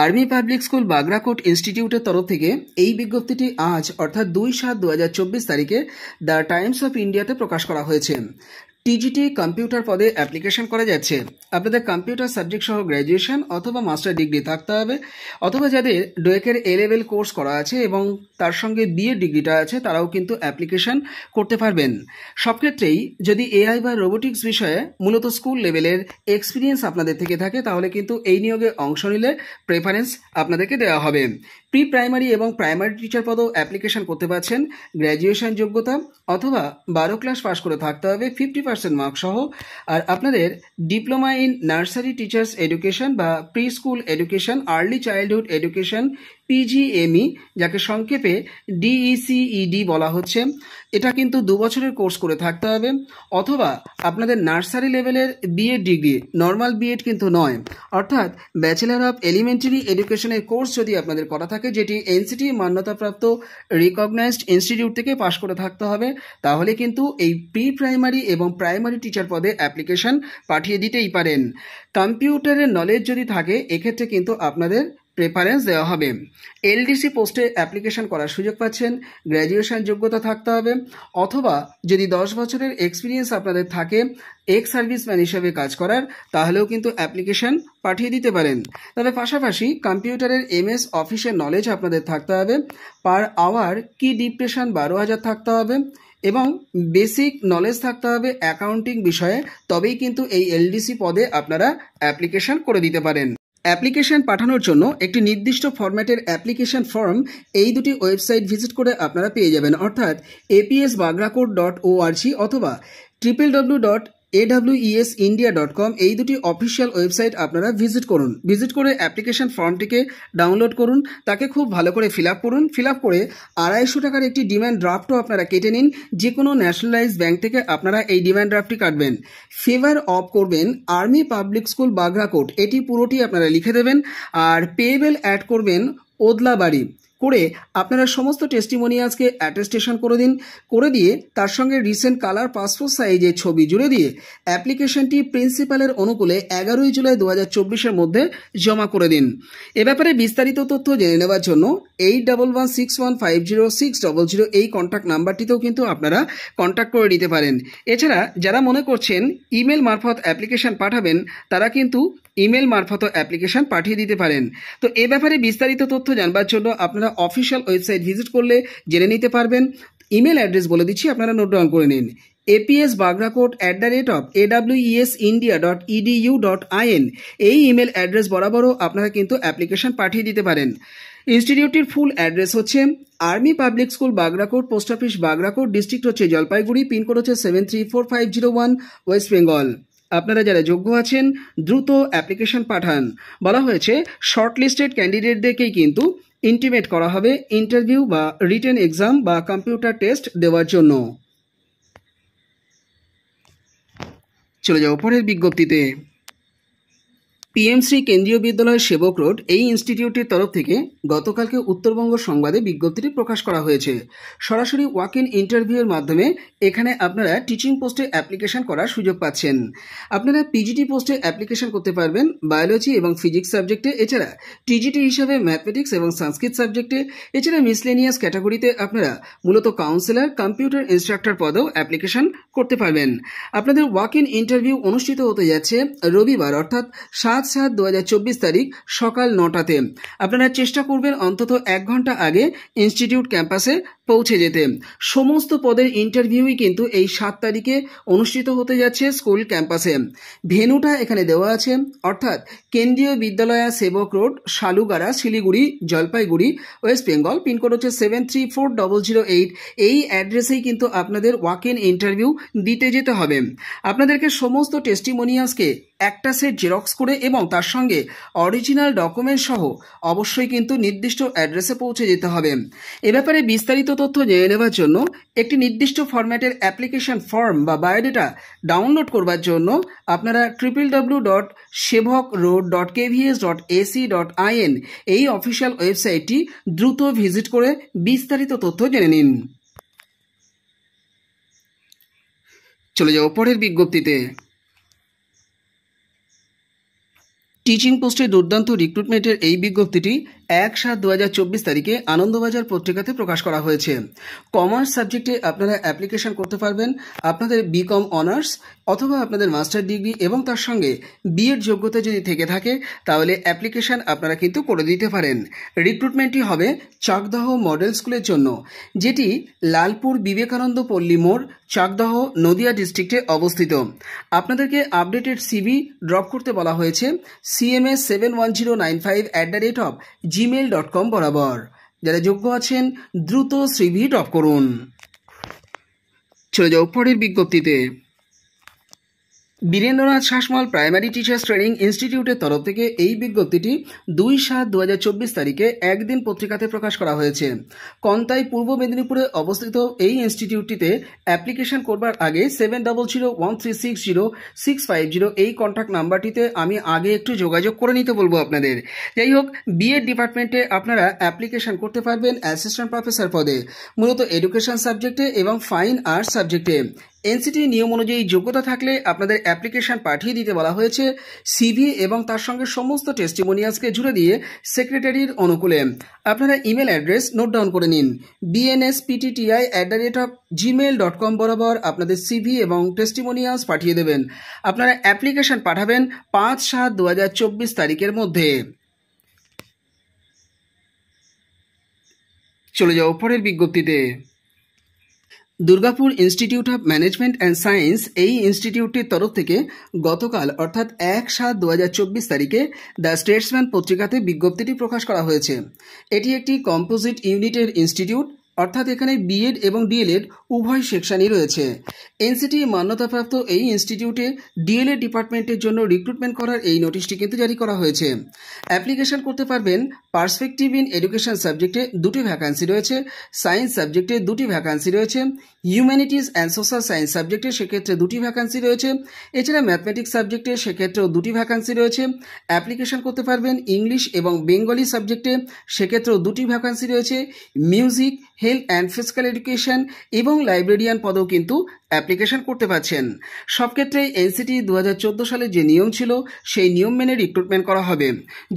Army public school Bagrakot ইনস্টিটিউটের তরফ থেকে এই বিজ্ঞপ্তিটি আজ অর্থাৎ 2/7/2024 তারিখে দ্য টাইমস অফ ইন্ডিয়াতে প্রকাশ করা হয়েছে। টিজিটি কম্পিউটার পদে অ্যাপ্লিকেশন করা যাচ্ছে। আপনাদের কম্পিউটার সাবজেক্ট সহ গ্র্যাজুয়েশন অথবা মাস্টার ডিগ্রি থাকতে হবে, অথবা যাদের ডোয়েকের এ লেভেল কোর্স করা আছে এবং তার সঙ্গে বিএ ডিগ্রিটা আছে তারাও কিন্তু অ্যাপ্লিকেশন করতে পারবেন। সব ক্ষেত্রেই যদি এআই বা রোবোটিক্স বিষয়ে মূলত স্কুল লেভেলের এক্সপিরিয়েন্স আপনাদের থেকে থাকে তাহলে কিন্তু এই নিয়োগে অংশ নিলে প্রেফারেন্স আপনাদেরকে দেওয়া হবে। প্রি প্রাইমারি এবং প্রাইমারি টিচার পদেও অ্যাপ্লিকেশন করতে পারছেন। গ্র্যাজুয়েশন যোগ্যতা অথবা 12 ক্লাস পাস করে থাকতে হবে 50% মার্ক সহ। আর আপনাদের diploma in nursery teachers education বা pre school education, early childhood education, PGME, যাকে সংক্ষেপে ডিইসিইডি বলা হচ্ছে, এটা কিন্তু 2 বছরের কোর্স করে থাকতে হবে। অথবা আপনাদের নার্সারি লেভেলের বিএড ডিগ্রি, নর্মাল বিএড কিন্তু নয়, অর্থাৎ ব্যাচেলার অফ এলিমেন্টারি এডুকেশনের কোর্স যদি আপনাদের করা থাকে, যেটি এনসিটি মান্যতাপ্রাপ্ত রিকগনাইজড ইনস্টিটিউট থেকে পাশ করে থাকতে হবে, তাহলে কিন্তু এই প্রি প্রাইমারি এবং প্রাইমারি টিচার পদে অ্যাপ্লিকেশন পাঠিয়ে দিতেই পারেন। কম্পিউটারের নলেজ যদি থাকে এক্ষেত্রে কিন্তু আপনাদের প্রেফারেন্স দেওয়া হবে। এলডিসি পোস্টে অ্যাপ্লিকেশন করার সুযোগ পাচ্ছেন। গ্র্যাজুয়েশন যোগ্যতা থাকতে হবে, অথবা যদি 10 বছরের এক্সপিরিয়েন্স আপনাদের থাকে এক্স সার্ভিসম্যান হিসেবে কাজ করার, তাহলেও কিন্তু অ্যাপ্লিকেশন পাঠিয়ে দিতে পারেন। তবে পাশাপাশি কম্পিউটারের এমএস অফিসের নলেজ আপনাদের থাকতে হবে। পার আওয়ার কি ডিপ্রেশন 12,000 থাকতে হবে এবং বেসিক নলেজ থাকতে হবে অ্যাকাউন্টিং বিষয়ে, তবেই কিন্তু এই এলডিসি পদে আপনারা অ্যাপ্লিকেশন করে দিতে পারেন। অ্যাপ্লিকেশন পাঠানোর জন্য একটি নির্দিষ্ট ফরম্যাটের অ্যাপ্লিকেশন ফর্ম এই দুটি ওয়েবসাইট ভিজিট করে আপনারা পেয়ে যাবেন, অর্থাৎ apsbagracote.org অথবা www.awesIndia.com, এই দুটি অফিসিয়াল ওয়েবসাইট আপনারা ভিজিট করুন। ভিজিট করে অ্যাপ্লিকেশন ফর্মটিকে ডাউনলোড করুন, তাকে খুব ভালো করে ফিল আপ করুন। ফিল আপ করে 250 টাকার একটি ডিমান্ড ড্রাফটও আপনারা কেটে নিন। যে কোনো ন্যাশনালাইজ ব্যাংক থেকে আপনারা এই ডিমান্ড ড্রাফটটি কাটবেন। ফেভার অফ করবেন আর্মি পাবলিক স্কুল বাগরাকোট, এটি পুরোটি আপনারা লিখে দেবেন। আর পেয়েবেল অ্যাড করবেন ওদলাবাড়ি করে আপনারা সমস্ত টেস্টিমোনিয়ালসকে অ্যাটেস্টেশন করে দিন। করে দিয়ে তার সঙ্গে রিসেন্ট কালার পাসপোর্ট সাইজের ছবি জুড়ে দিয়ে অ্যাপ্লিকেশনটি প্রিন্সিপালের অনুকূলে 11 জুলাই 2024-এর মধ্যে জমা করে দিন। এ ব্যাপারে বিস্তারিত তথ্য জেনে নেওয়ার জন্য 8116150600 এই কন্ট্যাক্ট নাম্বারটিতেও কিন্তু আপনারা কন্ট্যাক্ট করে নিতে পারেন। এছাড়া যারা মনে করছেন ইমেল মারফত অ্যাপ্লিকেশন পাঠাবেন, তারা কিন্তু ইমেল মারফত অ্যাপ্লিকেশন পাঠিয়ে দিতে পারেন। তো এ ব্যাপারে বিস্তারিত তথ্য জানবার জন্য আপনারা অফিসিয়াল ওয়েবসাইট ভিজিট করলে জেনে নিতে পারবেন। ইমেল অ্যাড্রেস বলে দিচ্ছি, আপনারা নোট ডাউন করে নিন। apsbagracote@awesindia.edu.in, এই ইমেল অ্যাড্রেস বরাবরও আপনারা কিন্তু অ্যাপ্লিকেশন পাঠিয়ে দিতে পারেন। ইনস্টিটিউটটির ফুল অ্যাড্রেস হচ্ছে army public school Bagrakot, post office Bagrakot, district হচ্ছে জলপাইগুড়ি, পিনকোড হচ্ছে 734501, ওয়েস্ট বেঙ্গল। আপনারা যারা যোগ্য আছেন দ্রুত অ্যাপ্লিকেশন পাঠান। বলা হয়েছে শর্টলিস্টেড ক্যান্ডিডেটদেরকেই কিন্তু ইন্টিমেট করা হবে ইন্টারভিউ বা রিটেন এক্সাম বা কম্পিউটার টেস্ট দেওয়ার জন্য। চলে যাও পরের বিজ্ঞপ্তিতে। পিএমসি কেন্দ্রীয় বিদ্যালয় সেবক রোড, এই ইনস্টিটিউটের তরফ থেকে গতকালকে উত্তরবঙ্গ সংবাদে বিজ্ঞপ্তিটি প্রকাশ করা হয়েছে। সরাসরি ওয়াক ইন ইন্টারভিউয়ের মাধ্যমে এখানে আপনারা টিচিং পোস্টে অ্যাপ্লিকেশন করার সুযোগ পাচ্ছেন। আপনারা পিজিটি পোস্টে অ্যাপ্লিকেশন করতে পারবেন বায়োলজি এবং ফিজিক্স সাবজেক্টে, এছাড়া টিজিটি হিসাবে ম্যাথমেটিক্স এবং সংস্কৃত সাবজেক্টে, এছাড়া মিসলেনিয়াস ক্যাটাগরিতে আপনারা মূলত কাউন্সিলর, কম্পিউটার ইনস্ট্রাক্টর পদেও অ্যাপ্লিকেশন করতে পারবেন। আপনাদের ওয়াক ইন ইন্টারভিউ অনুষ্ঠিত হতে যাচ্ছে রবিবার অর্থাৎ 7/7/2024 তারিখ সকাল 9টাতে। আপনারা চেষ্টা করবেন অন্তত 1 ঘন্টা আগে ইনস্টিটিউট ক্যাম্পাসে পৌঁছে যেতে। সমস্ত পদের ইন্টারভিউই কিন্তু এই 7 তারিখে অনুষ্ঠিত হতে যাচ্ছে স্কুল ক্যাম্পাসে। ভেন্যুটা এখানে দেওয়া আছে, অর্থাৎ Kendriya Vidyalaya Sevoke road, Salugara, Siliguri, Jalpaiguri, West Bengal. Pin code হচ্ছে 734008। এই অ্যাড্রেসেই কিন্তু আপনাদের ওয়াক ইন ইন্টারভিউ দিতে যেতে হবে। আপনাদেরকে সমস্ত টেস্টিমোনিয়ালসকে একটা সেট জেরক্স করে এবং তার সঙ্গে অরিজিনাল ডকুমেন্ট সহ অবশ্যই কিন্তু নির্দিষ্ট অ্যাড্রেসে পৌঁছে যেতে হবে। এ ব্যাপারে বিস্তারিত তথ্য জেনে নেওয়ার জন্য একটি নির্দিষ্ট ফরম্যাটের অ্যাপ্লিকেশন ফর্ম বা বায়োডেটা ডাউনলোড করবার জন্য আপনারা www.sevokroad.kvs.ac.in, এই অফিসিয়াল ওয়েবসাইটটি দ্রুত ভিজিট করে বিস্তারিত তথ্য জেনে নিন। চলে যাও পরের বিজ্ঞপ্তিতে। টিচিং পোস্টে দুর্দান্ত রিক্রুটমেন্টের এই বিজ্ঞপ্তিটি 1/7/2024 তারিখে আনন্দবাজার পত্রিকাতে প্রকাশ করা হয়েছে। কমার্স সাবজেক্টে আপনারা অ্যাপ্লিকেশন করতে পারবেন আপনাদের বিকম অনার্স অথবা আপনাদের মাস্টার ডিগ্রি এবং তার সঙ্গে বিএড যোগ্যতা যদি থেকে থাকে তাহলে অ্যাপ্লিকেশন আপনারা কিন্তু করে দিতে পারেন। রিক্রুটমেন্টটি হবে চাকদহ মডেল স্কুলের জন্য, যেটি লালপুর বিবেকানন্দ পল্লী মোড়, চাকদহ, নদিয়া ডিস্ট্রিক্টে অবস্থিত। আপনাদেরকে আপডেটেড সিভি ড্রপ করতে বলা হয়েছে cms71095@gmail.com বরাবর। যারা যোগ্য আছেন দ্রুত সিভি ড্রপ করুন। চলে যাও পরের বিজ্ঞপ্তিতে। Birendranath Sasmal primary teachers training ইনস্টিটিউটের তরফ থেকে এই বিজ্ঞপ্তিটি 2/7/2024 তারিখে একদিন পত্রিকাতে প্রকাশ করা হয়েছে। কন্তাই পূর্ব মেদিনীপুরে অবস্থিত এই ইনস্টিটিউটটিতে অ্যাপ্লিকেশন করবার আগে 7001360650 এই কন্ট্যাক্ট নাম্বারটিতে আমি আগে একটু যোগাযোগ করে নিতে বলবো আপনাদের। যাই হোক, বিএড ডিপার্টমেন্টে আপনারা অ্যাপ্লিকেশন করতে পারবেন অ্যাসিস্ট্যান্ট প্রফেসর পদে, মূলত এডুকেশন সাবজেক্টে এবং ফাইন আর্টস সাবজেক্টে। এনসিটি নিয়ম অনুযায়ী যোগ্যতা থাকলে আপনাদের অ্যাপ্লিকেশন পাঠিয়ে দিতে বলা হয়েছে সিভি এবং তার সঙ্গে সমস্ত টেস্টিমোনিয়ালসকে জুড়ে দিয়ে সেক্রেটারির অনুকূলে। আপনারা ইমেল অ্যাড্রেস নোট ডাউন করে নিন, bnsptti@gmail.com বরাবর আপনাদের সিভি এবং টেস্টিমোনিয়ালস পাঠিয়ে দেবেন। আপনারা অ্যাপ্লিকেশন পাঠাবেন 5/7/2024 তারিখের মধ্যে। চলে যাও পরের বিজ্ঞপ্তিতে। Durgapur institute of management and science এই ইনস্টিটিউটটির তরফ থেকে গতকাল অর্থাৎ 1/7/2024 তারিখে দ্য স্টেটসম্যান পত্রিকাতে বিজ্ঞপ্তিটি প্রকাশ করা হয়েছে। এটি একটি কম্পোজিট ইউনিটের ইনস্টিটিউট, অর্থাৎ এখানে বিএড এবং ডিএলএড উভয় সেকশনই রয়েছে। এনসিটি মান্যতাপ্রাপ্ত এই ইনস্টিটিউটে ডিএলএড ডিপার্টমেন্টের জন্য রিক্রুটমেন্ট করার এই নোটিশটি কিন্তু জারি করা হয়েছে। অ্যাপ্লিকেশন করতে পারবেন পার্সপেক্টিভ ইন এডুকেশন সাবজেক্টে 2টি ভ্যাকান্সি রয়েছে, সায়েন্স সাবজেক্টে 2টি ভ্যাকান্সি রয়েছে, হিউম্যানিটিস অ্যান্ড সোশ্যাল সায়েন্স সাবজেক্টে সেক্ষেত্রে 2টি ভ্যাকান্সি রয়েছে, এছাড়া ম্যাথমেটিক্স সাবজেক্টে সেক্ষেত্রেও 2টি ভ্যাকান্সি রয়েছে। অ্যাপ্লিকেশন করতে পারবেন ইংলিশ এবং বেঙ্গলি সাবজেক্টে, সেক্ষেত্রেও 2টি ভ্যাকান্সি রয়েছে। Music, health and physical education এবং লাইব্রেরিয়ান পদেও কিন্তু অ্যাপ্লিকেশন করতে পারছেন। সব ক্ষেত্রেই এনসিটি 2014 সালের যে নিয়ম ছিল সেই নিয়ম মেনে রিক্রুটমেন্ট করা হবে।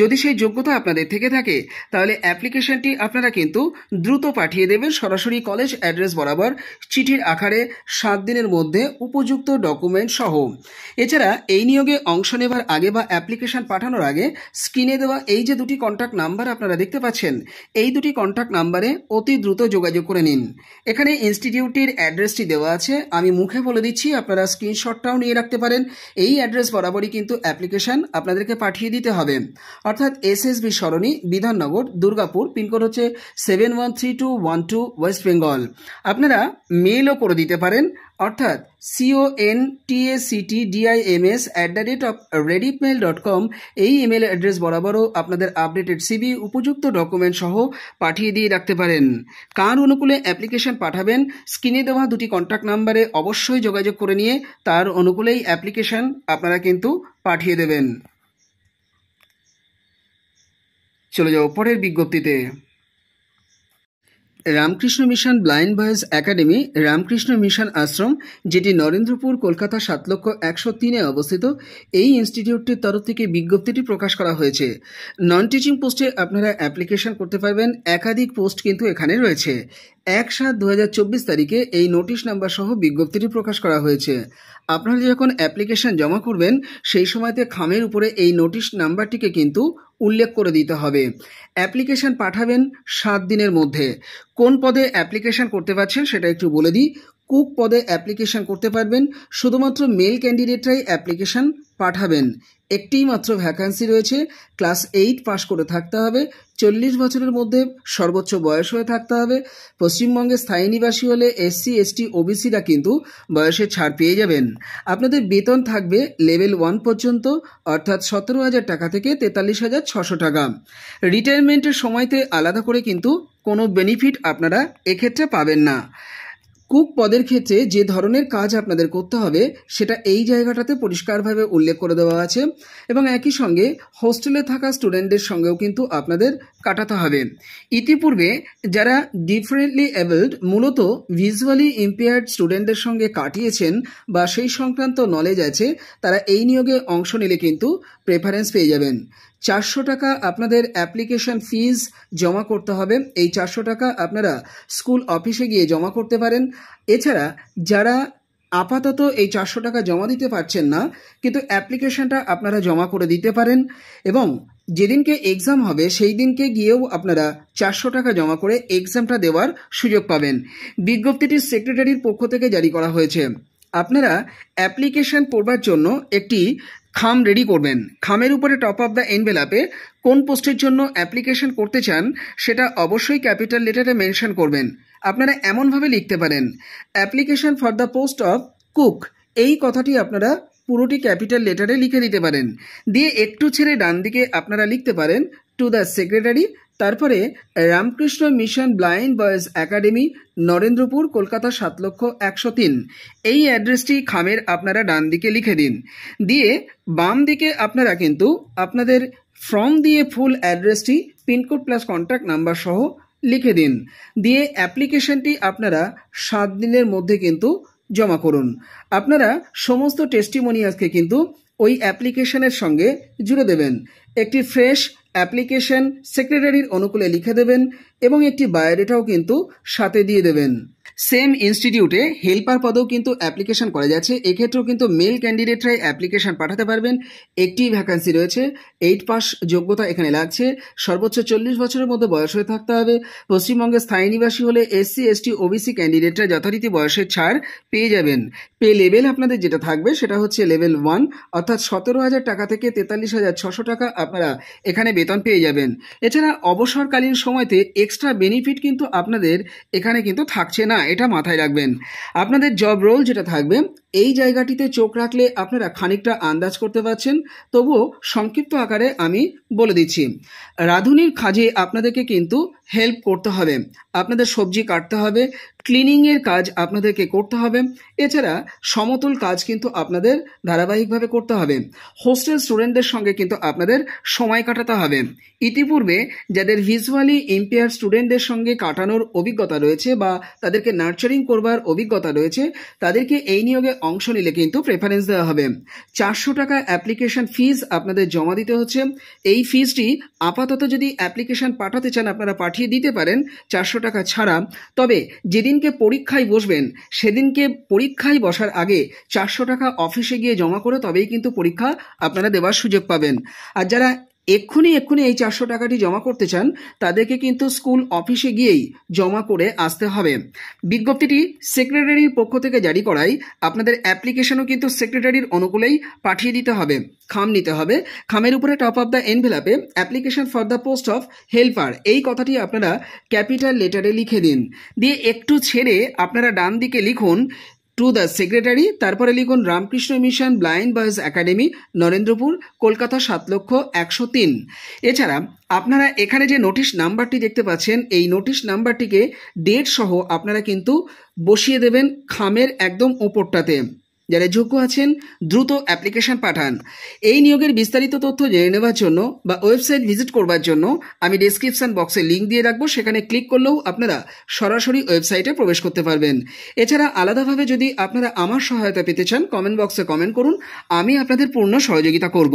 যদি সেই যোগ্যতা আপনাদের থেকে থাকে তাহলে অ্যাপ্লিকেশনটি আপনারা কিন্তু দ্রুত পাঠিয়ে দেবেন সরাসরি কলেজ অ্যাড্রেস বরাবর চিঠির আকারে 7 দিনের মধ্যে উপযুক্ত ডকুমেন্ট সহ। এছাড়া এই নিয়োগে অংশ নেবার আগে বা অ্যাপ্লিকেশন পাঠানোর আগে স্ক্রিনে দেওয়া এই যে 2টি কন্ট্যাক্ট নাম্বার আপনারা দেখতে পাচ্ছেন, এই 2টি কন্ট্যাক্ট নাম্বারে অতি দ্রুত যোগাযোগ করে নিন। এখানে ইনস্টিটিউটটির অ্যাড্রেসটি দেওয়া আছে, আমি মুখে বলে দিচ্ছি, আপনারা স্ক্রিনশটটাও নিয়ে রাখতে পারেন। এই অ্যাড্রেস বরাবরই কিন্তু অ্যাপ্লিকেশন আপনাদেরকে পাঠিয়ে দিতে হবে, অর্থাৎ এসএসবি সরণি, বিধাননগর, দুর্গাপুর, পিনকোড হচ্ছে 713212, ওয়েস্ট বেঙ্গল। আপনারা মেইলও করে দিতে পারেন, অর্থাৎ contactdims@redipmail.com এই ইমেল অ্যাড্রেস বরাবরও আপনাদের আপডেটেড সিভি উপযুক্ত ডকুমেন্ট সহ পাঠিয়ে দিয়ে রাখতে পারেন। কার অনুকূলে অ্যাপ্লিকেশন পাঠাবেন স্ক্রিনে দেওয়া 2টি কন্ট্যাক্ট নাম্বারে অবশ্যই যোগাযোগ করে নিয়ে তার অনুকূলেই অ্যাপ্লিকেশন আপনারা কিন্তু পাঠিয়ে দেবেন। চলে যাও পরের বিজ্ঞপ্তিতে। Ramakrishna mission blind boys academy, Ramakrishna mission Ashram, যেটি নরেন্দ্রপুর, কলকাতা 7,01,03-এ অবস্থিত, এই ইনস্টিটিউটটির তরফ থেকে বিজ্ঞপ্তিটি প্রকাশ করা হয়েছে। নন টিচিং পোস্টে আপনারা অ্যাপ্লিকেশন করতে পারবেন, একাধিক পোস্ট কিন্তু এখানে রয়েছে। 1/7/2024 তারিখে এই নোটিশ নাম্বার সহ বিজ্ঞপ্তিটি প্রকাশ করা হয়েছে। আপনারা যখন অ্যাপ্লিকেশন জমা করবেন সেই সময়তে খামের উপরে এই নোটিশ নাম্বারটিকে কিন্তু উল্লেখ করে দিতে হবে। অ্যাপ্লিকেশন পাঠাবেন 7 দিনের মধ্যে। কোন পদে অ্যাপ্লিকেশন করতে পারছেন সেটা একটু বলে দিই। কুক পদে অ্যাপ্লিকেশন করতে পারবেন, শুধুমাত্র মেল ক্যান্ডিডেটরাই অ্যাপ্লিকেশন পাঠাবেন। একটিই মাত্র ভ্যাকান্সি রয়েছে, ক্লাস 8 পাস করে থাকতে হবে, 40 বছরের মধ্যে সর্বোচ্চ বয়স হয়ে থাকতে হবে। পশ্চিমবঙ্গে স্থায়ী নিবাসী হলে SC ST OBCরা কিন্তু বয়সে ছাড় পেয়ে যাবেন। আপনাদের বেতন থাকবে লেভেল 1 পর্যন্ত, অর্থাৎ 17,000 টাকা থেকে 43,600 টাকা। রিটায়ারমেন্টের সময়তে আলাদা করে কিন্তু কোনো বেনিফিট আপনারা এক্ষেত্রে পাবেন না। কুক পদের ক্ষেত্রে যে ধরনের কাজ আপনাদের করতে হবে সেটা এই জায়গাটাতে পরিষ্কারভাবে উল্লেখ করে দেওয়া আছে এবং একই সঙ্গে হোস্টেলে থাকা স্টুডেন্টদের সঙ্গেও কিন্তু আপনাদের কাটাতে হবে। ইতিপূর্বে যারা ডিফারেন্টলি এবলড মূলত ভিজুয়ালি ইম্পেয়ার্ড স্টুডেন্টদের সঙ্গে কাটিয়েছেন বা সেই সংক্রান্ত নলেজ আছে, তারা এই নিয়োগে অংশ নিলে কিন্তু প্রেফারেন্স পেয়ে যাবেন। 400 টাকা আপনাদের অ্যাপ্লিকেশন ফিজ জমা করতে হবে। এই 400 টাকা আপনারা স্কুল অফিসে গিয়ে জমা করতে পারেন। এছাড়া যারা আপাতত এই 400 টাকা জমা দিতে পারছেন না, কিন্তু অ্যাপ্লিকেশনটা আপনারা জমা করে দিতে পারেন এবং যেদিনকে এক্সাম হবে সেই দিনকে গিয়েও আপনারা 400 টাকা জমা করে এক্সামটা দেওয়ার সুযোগ পাবেন। বিজ্ঞপ্তিটি সেক্রেটারির পক্ষ থেকে জারি করা হয়েছে। আপনারা অ্যাপ্লিকেশন করবার জন্য একটি খাম রেডি করবেন। খামের উপরে টপ অফ দ্য এনভেলাপে কোন পোস্টের জন্য অ্যাপ্লিকেশন করতে চান সেটা অবশ্যই ক্যাপিটাল লেটারে মেনশন করবেন। আপনারা এমনভাবে লিখতে পারেন, application for the post of cook, এই কথাটি আপনারা পুরোটি ক্যাপিটাল লেটারে লিখে দিতে পারেন। দিয়ে একটু ছেড়ে ডান দিকে আপনারা লিখতে পারেন টু দ্য সেক্রেটারি, তারপরে Ramakrishna mission blind boys academy, Narendrapur, Kolkata 7,01,03। এই অ্যাড্রেসটি খামের আপনারা ডান দিকে লিখে দিন। দিয়ে বাম দিকে আপনারা কিন্তু আপনাদের ফর্ম দিয়ে ফুল অ্যাড্রেসটি, পিনকোড প্লাস কন্ট্যাক্ট নাম্বার সহ লিখে দিন। দিয়ে অ্যাপ্লিকেশনটি আপনারা 7 দিনের মধ্যে কিন্তু জমা করুন। আপনারা সমস্ত টেস্টিমোনিয়ালসকে কিন্তু ওই অ্যাপ্লিকেশনের সঙ্গে জুড়ে দেবেন। একটি ফ্রেশ অ্যাপ্লিকেশন সেক্রেটারির অনুকূলে লিখে দেবেন এবং একটি বায়োডেটাও কিন্তু সাথে দিয়ে দেবেন। সেম ইনস্টিটিউটে হেল্পার পদেও কিন্তু অ্যাপ্লিকেশন করা যাচ্ছে। এক্ষেত্রেও কিন্তু মেল ক্যান্ডিডেটরাই অ্যাপ্লিকেশন পাঠাতে পারবেন। একটি ভ্যাকান্সি রয়েছে, 8 পাস যোগ্যতা এখানে লাগছে, সর্বোচ্চ 40 বছরের মধ্যে বয়স হয়ে থাকতে হবে। পশ্চিমবঙ্গের স্থায়ী নিবাসী হলে SC ST OBC ক্যান্ডিডেটরা যথারীতি বয়সের ছাড় পেয়ে যাবেন। পে লেভেল আপনাদের যেটা থাকবে সেটা হচ্ছে লেভেল 1, অর্থাৎ 17,000 টাকা থেকে 43,600 টাকা আপনারা এখানে বেতন পেয়ে যাবেন। এছাড়া অবসরকালীন সময়তে এক্সট্রা বেনিফিট কিন্তু আপনাদের এখানে কিন্তু থাকছে না, এটা মাথায় রাখবেন। আপনাদের জব রোল যেটা থাকবে এই জায়গাটিতে চোখ রাখলে আপনারা খানিকটা আন্দাজ করতে পারছেন, তবুও সংক্ষিপ্ত আকারে আমি বলে দিচ্ছি। রাঁধুনির কাজে আপনাদেরকে কিন্তু হেল্প করতে হবে, আপনাদের সবজি কাটতে হবে, ক্লিনিংয়ের কাজ আপনাদেরকে করতে হবে। এছাড়া সমতল কাজ কিন্তু আপনাদের ধারাবাহিকভাবে করতে হবে। হোস্টেল স্টুডেন্টদের সঙ্গে কিন্তু আপনাদের সময় কাটাতে হবে। ইতিপূর্বে যাদের ভিজুয়ালি ইম্পেয়ার স্টুডেন্টদের সঙ্গে কাটানোর অভিজ্ঞতা রয়েছে বা তাদেরকে নার্চারিং করবার অভিজ্ঞতা রয়েছে, তাদেরকে এই নিয়োগে অংশ নিলে কিন্তু প্রেফারেন্স দেওয়া হবে। 400 টাকা অ্যাপ্লিকেশন ফিজ আপনাদের জমা দিতে হচ্ছে। এই ফিজটি আপাতত যদি অ্যাপ্লিকেশন পাঠাতে চান আপনারা পাঠিয়ে দিতে পারেন 400 টাকা ছাড়া। তবে যেদিনকে পরীক্ষায় বসবেন সেদিনকে পরীক্ষায় বসার আগে 400 টাকা অফিসে গিয়ে জমা করে তবেই কিন্তু পরীক্ষা আপনারা দেওয়ার সুযোগ পাবেন। আর যারা এক্ষুনি এই 400 টাকাটি জমা করতে চান তাদেরকে কিন্তু স্কুল অফিসে গিয়েই জমা করে আসতে হবে। বিজ্ঞপ্তিটি সেক্রেটারির পক্ষ থেকে জারি করায় আপনাদের অ্যাপ্লিকেশনও কিন্তু সেক্রেটারির অনুকূলেই পাঠিয়ে দিতে হবে। খাম নিতে হবে। খামের উপরে টপ অফ দ্য এনভেলাপে application for the post of helper, এই কথাটি আপনারা ক্যাপিটাল লেটারে লিখে দিন। দিয়ে একটু ছেড়ে আপনারা ডান দিকে লিখুন টু দ্য সেক্রেটারি, তারপরে লিখুন Ramakrishna mission blind boys academy, Narendrapur, Kolkata 7,01,03। এছাড়া আপনারা এখানে যে নোটিশ নাম্বারটি দেখতে পাচ্ছেন এই নোটিশ নাম্বারটিকে ডেট সহ আপনারা কিন্তু বসিয়ে দেবেন খামের একদম উপরটাতে। যারা যোগ্য আছেন দ্রুত অ্যাপ্লিকেশন পাঠান। এই নিয়োগের বিস্তারিত তথ্য জেনে নেওয়ার জন্য বা ওয়েবসাইট ভিজিট করবার জন্য আমি ডেসক্রিপশন বক্সে লিঙ্ক দিয়ে রাখবো, সেখানে ক্লিক করলেও আপনারা সরাসরি ওয়েবসাইটে প্রবেশ করতে পারবেন। এছাড়া আলাদাভাবে যদি আপনারা আমার সহায়তা পেতে চান কমেন্ট বক্সে কমেন্ট করুন, আমি আপনাদের পূর্ণ সহযোগিতা করব।